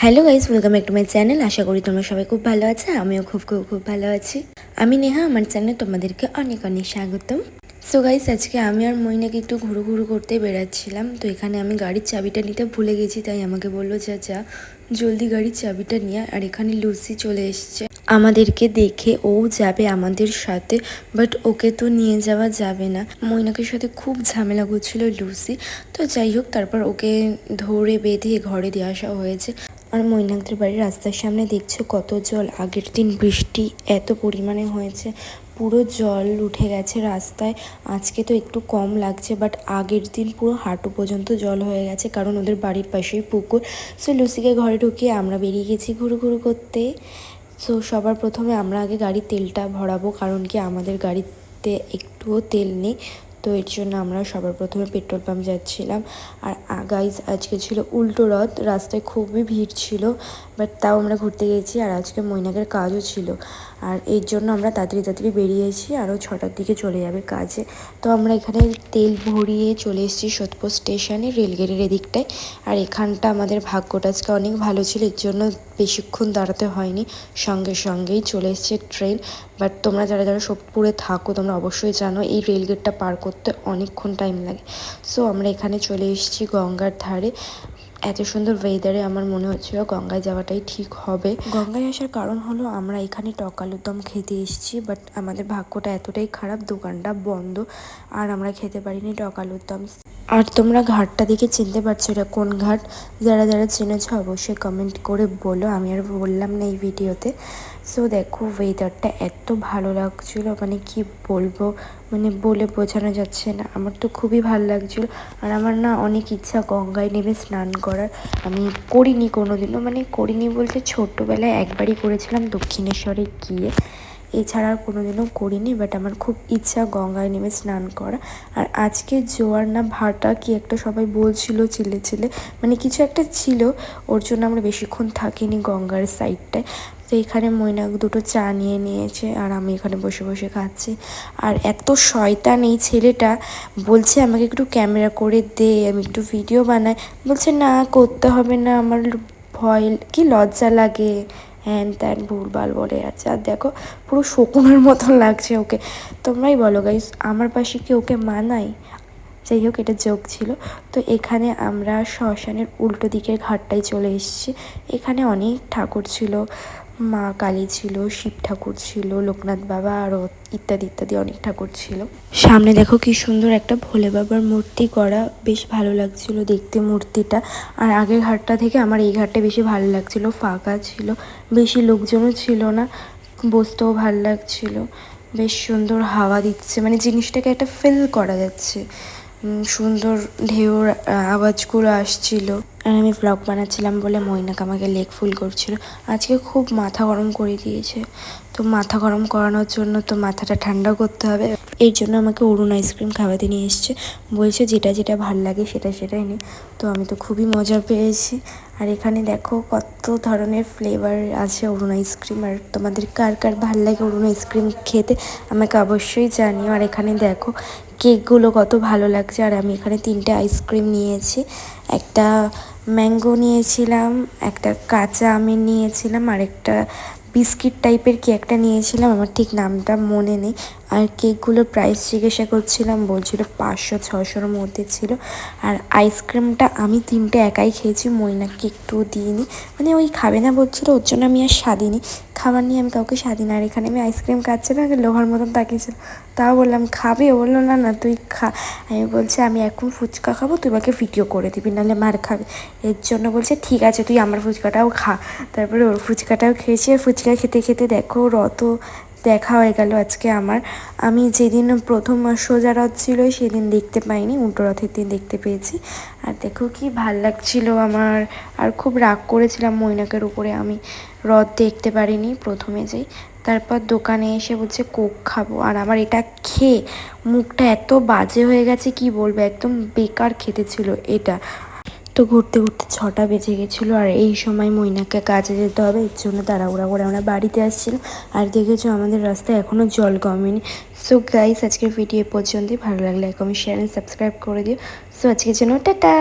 Hello guys, welcome back to my channel. আশা করি তোমরা সবাই খুব ভালো আছো। আমিও খুব খুব খুব ভালো আছি। আমি নেহা, আমার চ্যানেলে তোমাদেরকে অনেক অনেক স্বাগতম। সো গাইস, আজকে আমি আর মইনাকে একটু ঘুরু ঘুরু করতে বেড়াচ্ছিলাম। তো এখানে আমি গাড়ির চাবিটা নিতে ভুলে গেছি, তাই আমাকে বললো যা যা জলদি গাড়ির চাবিটা নিয়ে। আর এখানে লুসি চলে এসছে আমাদেরকে দেখে। ও যাবে আমাদের সাথে, বাট ওকে তো নিয়ে যাওয়া যাবে না। মইনাকের সাথে খুব ঝামেলা করছিল লুসি। তো যাই হোক, তারপর ওকে ধরে বেঁধে ঘরে দিয়ে আসা হয়েছে। আর মৈনাকদের বাড়ির রাস্তার সামনে দেখছো কত জল। আগের দিন বৃষ্টি এত পরিমাণে হয়েছে, পুরো জল উঠে গেছে রাস্তায়। আজকে তো একটু কম লাগছে, বাট আগের দিন পুরো হাঁটু পর্যন্ত জল হয়ে গেছে, কারণ ওদের বাড়ির পাশেই পুকুর। সো লুসিকে ঘরে ঢুকিয়ে আমরা বেরিয়ে গেছি ঘুরু ঘুরু করতে। সো সবার প্রথমে আমরা আগে গাড়ির তেলটা ভরাবো, কারণ কি আমাদের গাড়িতে একটুও তেল নেই। তো এর জন্য আমরা সবার প্রথমে পেট্রোল পাম্প যাচ্ছিলাম। আর গাইজ, আজকে ছিল উল্টো রথ, রাস্তায় খুবই ভিড় ছিল, বাট তাও আমরা ঘুরতে গেছি। আর আজকে মৈনাকের কাজও ছিল, আর এর জন্য আমরা তাড়াতাড়ি বেরিয়েছি। আরও 6টার দিকে চলে যাবে কাজে। তো আমরা এখানে তেল ভরিয়ে চলে এসেছি সোদপুর স্টেশনে, রেলগেটের এদিকটায়। আর এখানটা আমাদের ভাগ্যটা আজকে অনেক ভালো ছিল, এর জন্য বেশিক্ষণ দাঁড়াতে হয়নি, সঙ্গেই চলে এসছে ট্রেন। বাট তোমরা যারা যারা সোদপুরে থাকো, তোমরা অবশ্যই জানো এই রেলগেটটা পার করতে অনেকক্ষণ টাইম লাগে। সো আমরা এখানে চলে এসেছি গঙ্গার ধারে। এত সুন্দর ওয়েদারে আমার মনে হচ্ছিল গঙ্গায় যাওয়াটাই ঠিক হবে। গঙ্গায় আসার কারণ হলো আমরা এখানে টক আলুর দম খেতে এসেছি, বাট আমাদের ভাগ্যটা এতটাই খারাপ, দোকানটা বন্ধ, আর আমরা খেতে পারিনি টক আলুর দম। আর তোমরা ঘাটটা দেখে চিনতে পারছো এটা কোন ঘাট? যারা যারা চিনেছ অবশ্যই কমেন্ট করে বলো, আমি আর বললাম না এই ভিডিওতে। সো দেখো, ওয়েদারটা এত ভালো লাগছিলো, মানে কি বলবো, মানে বলে বোঝানো যাচ্ছে না। আমার তো খুবই ভালো লাগছিলো। আর আমার না অনেক ইচ্ছা গঙ্গায় নেমে স্নান করার। আমি করিনি কোনোদিনও, মানে করিনি বলতে ছোট্টবেলায় একবারই করেছিলাম দক্ষিণেশ্বরে গিয়ে, এছাড়া আর কোনোদিনও করিনি। বাট আমার খুব ইচ্ছা গঙ্গায় নেমে স্নান করা। আর আজকে জোয়ার না ভাটা কি একটা সবাই বলছিল, চিলে মানে কিছু একটা ছিল, ওর জন্য আমরা বেশিক্ষণ থাকিনি গঙ্গার সাইডটায়। তো এখানে মৈনাক দুটো চা নিয়ে নিয়েছে, আর আমি এখানে বসে বসে খাচ্ছি। আর এত শয়তান এই ছেলেটা, বলছে আমাকে একটু ক্যামেরা করে দে, আমি একটু ভিডিও বানাই। বলছে না, করতে হবে না, আমার ভয় কি লজ্জা লাগে, হ্যান ত্যান ভুলভাল বলে যাচ্ছে। আর দেখো, পুরো শকুনের মতন লাগছে ওকে। তোমরাই বলো গাইস, আমার পাশে কি ওকে মানায়? যাই হোক, এটা জোক ছিল। তো এখানে আমরা শ্মশানের উল্টো দিকের ঘাটটায় চলে এসেছি। এখানে অনেক ঠাকুর ছিল, মা কালী ছিল, শিব ঠাকুর ছিল, লোকনাথ বাবা, আরও ইত্যাদি ইত্যাদি অনেক ঠাকুর ছিল। সামনে দেখো কি সুন্দর একটা ভোলে বাবার মূর্তি করা, বেশ ভালো লাগছিল দেখতে মূর্তিটা। আর আগের ঘাটটা থেকে আমার এই ঘাটটা বেশি ভালো লাগছিল, ফাঁকা ছিল, বেশি লোকজনও ছিল না, বসতেও ভালো লাগছিল, বেশ সুন্দর হাওয়া দিচ্ছে, মানে জিনিসটাকে একটা ফিল করা যাচ্ছে। সুন্দর ঢেউর আওয়াজগুলো আসছিল। আর আমি ব্লগ বানাচ্ছিলাম বলে মৈনাক আমাকে লেগ ফুল করছিল। আজকে খুব মাথা গরম করে দিয়েছে। তো মাথা গরম করানোর জন্য তো মাথাটা ঠান্ডা করতে হবে, এই জন্য আমাকে অরুণ আইসক্রিম খাওয়াতে নিয়ে এসছে। বলছে যেটা যেটা ভাল লাগে সেটাই নে। তো আমি তো খুবই মজা পেয়েছি। আর এখানে দেখো কত ধরনের ফ্লেভার আছে অরুণ আইসক্রিম। আর তোমাদের কার কার ভাল লাগে অরুণ আইসক্রিম খেতে আমাকে অবশ্যই জানিও। আর এখানে দেখো কেকগুলো কত ভালো লাগছে। আর আমি এখানে 3টে আইসক্রিম নিয়েছি, একটা ম্যাঙ্গো নিয়েছিলাম, একটা কাঁচা আমের নিয়েছিলাম, আর একটা বিস্কিট টাইপের কি একটা নিয়েছিলাম, আমার ঠিক নামটা মনে নেই। আর কেকগুলোর প্রাইস জিজ্ঞাসা করছিলাম, বলছিল 500-600-র মধ্যে ছিল। আর আইসক্রিমটা আমি 3টে একাই খেয়েছি, মৈনাককে একটুও দিইনি, মানে ওই খাবে না বলছিল, ওর জন্য আমি আর স্বাদিনি, খাবার নিয়ে আমি কাউকে স্বাদিন। আর এখানে আমি আইসক্রিম খাচ্ছি না, লোহার মতন তাকিয়েছিল। তাও বললাম খাবে, ও বললো না না তুই খা। আমি বলছি আমি এখন ফুচকা খাবো, তুই আমাকে ভিডিও করে দিবি, নাহলে মার খাবে। এর জন্য বলছে ঠিক আছে, তুই আমার ফুচকাটাও খা। তারপরে ওর ফুচকাটাও খেয়েছি। আর ফুচকা খেতে খেতে দেখো রথ দেখা হয়ে গেল আজকে আমার। আমি যেদিন প্রথম সোজা রথ ছিল সেদিন দেখতে পাইনি, উল্টো রথের দিন দেখতে পেয়েছি। আর দেখো কি ভাল লাগছিল আমার। আর খুব রাগ করেছিলাম মৈনাকের উপরে, আমি রথ দেখতে পারিনি প্রথমে যেই। তারপর দোকানে এসে বলছে কোক খাবো, আর আমার এটা খেয়ে মুখটা এত বাজে হয়ে গেছে কি বলবো, একদম বেকার খেতে ছিল এটা। তো ঘুরতে ঘুরতে 6টা বেজে গেছিলো, আর এই সময় মৈনাককে কাজে যেতে হবে, এর জন্য তাড়াহুড়া করে আমরা বাড়িতে আসছিলাম। আর দেখেছো আমাদের রাস্তায় এখনও জল কমেনি। সো গাইস, আজকের ভিডিও পর্যন্তই। ভালো লাগলে like comment share and subscribe করে দিও। সো আজকের জন্য টাটা।